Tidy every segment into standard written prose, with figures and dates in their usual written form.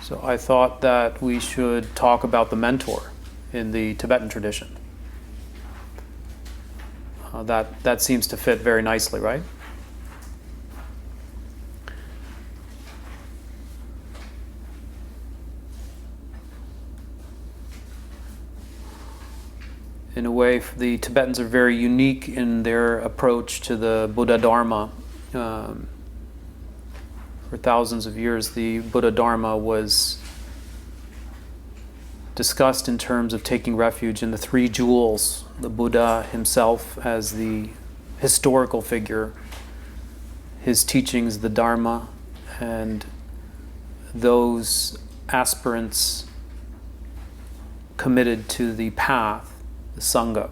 So I thought that we should talk about the mentor in the Tibetan tradition. That seems to fit very nicely, right? In a way, the Tibetans are very unique in their approach to the Buddha Dharma. For thousands of years, the Buddha Dharma was discussed in terms of taking refuge in the three jewels, the Buddha himself as the historical figure, his teachings, the Dharma, and those aspirants committed to the path, the Sangha.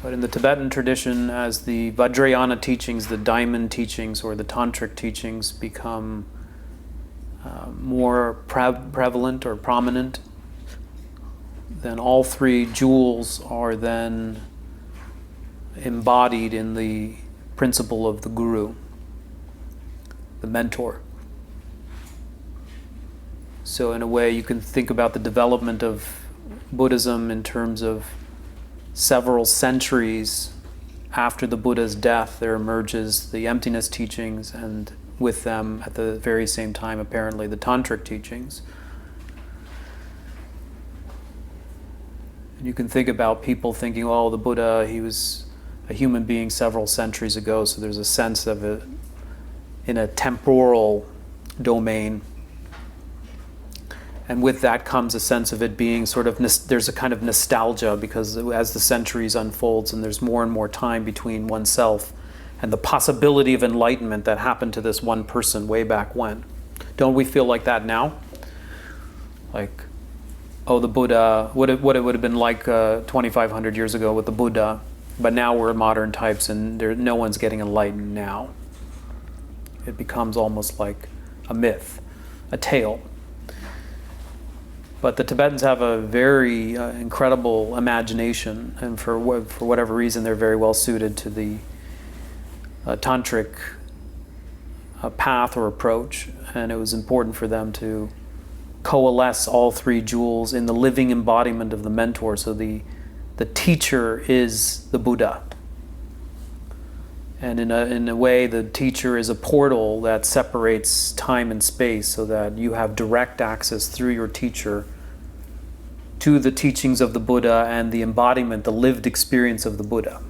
But in the Tibetan tradition, as the Vajrayana teachings, the diamond teachings, or the tantric teachings become more prevalent or prominent, then all three jewels are then embodied in the principle of the guru, the mentor. So in a way, you can think about the development of Buddhism in terms of several centuries after the Buddha's death. There emerges the emptiness teachings, and with them at the very same time, apparently, the tantric teachings. And you can think about people thinking, oh, the Buddha, he was a human being several centuries ago, so there's a sense of it in a temporal domain. And with that comes a sense of it being sort of, there's a kind of nostalgia, because as the centuries unfolds and there's more and more time between oneself and the possibility of enlightenment that happened to this one person way back when. Don't we feel like that now? Like, oh, the Buddha, what it would have been like 2,500 years ago with the Buddha, but now we're modern types and no one's getting enlightened now. It becomes almost like a myth, a tale. But the Tibetans have a very incredible imagination, and for whatever reason, they're very well suited to the tantric path or approach, and it was important for them to coalesce all three jewels in the living embodiment of the mentor. So the teacher is the Buddha. And in a way, the teacher is a portal that separates time and space, so that you have direct access through your teacher to the teachings of the Buddha and the embodiment, the lived experience of the Buddha.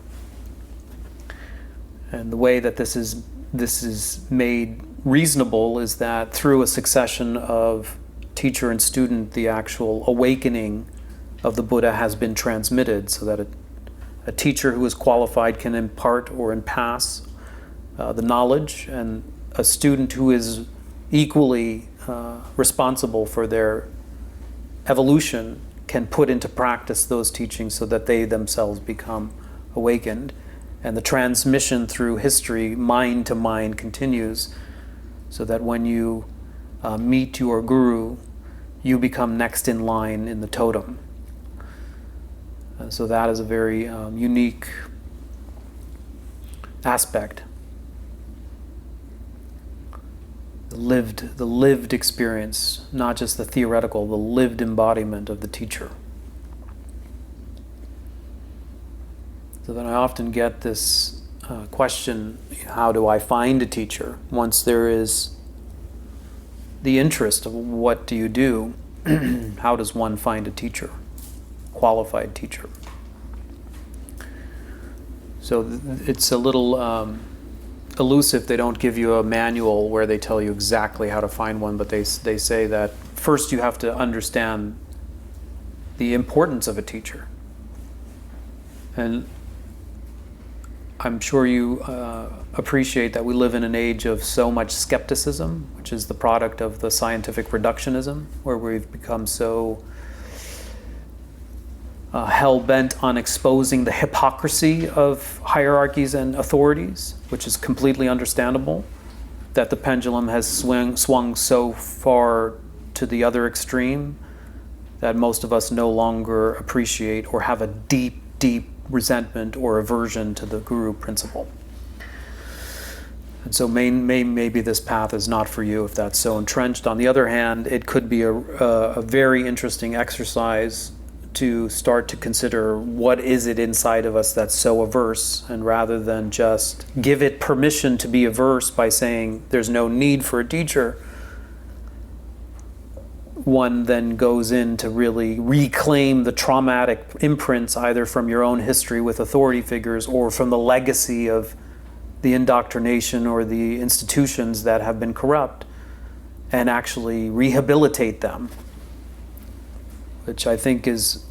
And the way that this is made reasonable is that through a succession of teacher and student, the actual awakening of the Buddha has been transmitted, so that a teacher who is qualified can impart or impass the knowledge, and a student who is equally responsible for their evolution can put into practice those teachings so that they themselves become awakened. And the transmission through history, mind to mind, continues, so that when you meet your guru, you become next in line in the totem. So that is a very unique aspect. The lived experience, not just the theoretical, the lived embodiment of the teacher. So then I often get this question, how do I find a teacher? Once there is the interest of what do you do, how does one find a teacher? Qualified teacher. So it's a little elusive. They don't give you a manual where they tell you exactly how to find one, but they say that first you have to understand the importance of a teacher. And I'm sure you appreciate that we live in an age of so much skepticism, which is the product of the scientific reductionism, where we've become so hell-bent on exposing the hypocrisy of hierarchies and authorities, which is completely understandable, that the pendulum has swung so far to the other extreme that most of us no longer appreciate or have a deep, deep resentment or aversion to the guru principle. So maybe this path is not for you if that's so entrenched. On the other hand, it could be a very interesting exercise to start to consider what is it inside of us that's so averse, and rather than just give it permission to be averse by saying there's no need for a teacher, one then goes in to really reclaim the traumatic imprints either from your own history with authority figures or from the legacy of the indoctrination or the institutions that have been corrupt, and actually rehabilitate them, which I think is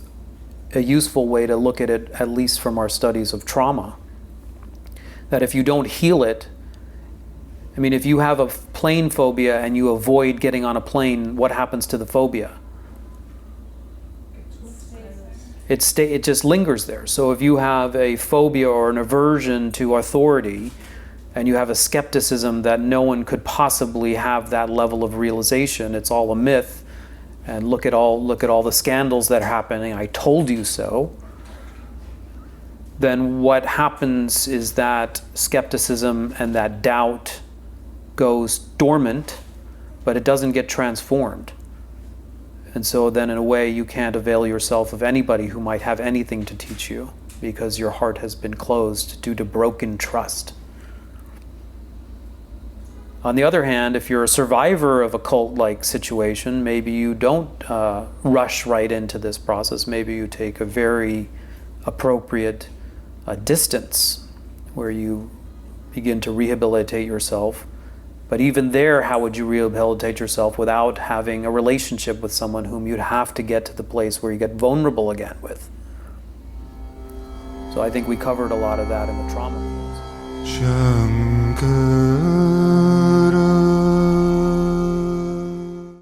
a useful way to look at it, at least from our studies of trauma. That if you don't heal it, I mean, if you have a plane phobia and you avoid getting on a plane, what happens to the phobia? It just lingers there. So if you have a phobia or an aversion to authority, and you have a skepticism that no one could possibly have that level of realization, it's all a myth, and look at all the scandals that are happening, I told you so, then what happens is that skepticism and that doubt goes dormant, but it doesn't get transformed. And so then in a way you can't avail yourself of anybody who might have anything to teach you, because your heart has been closed due to broken trust. On the other hand, if you're a survivor of a cult-like situation, maybe you don't rush right into this process. Maybe you take a very appropriate distance where you begin to rehabilitate yourself. But even there, how would you rehabilitate yourself without having a relationship with someone whom you'd have to get to the place where you get vulnerable again with? So I think we covered a lot of that in the trauma.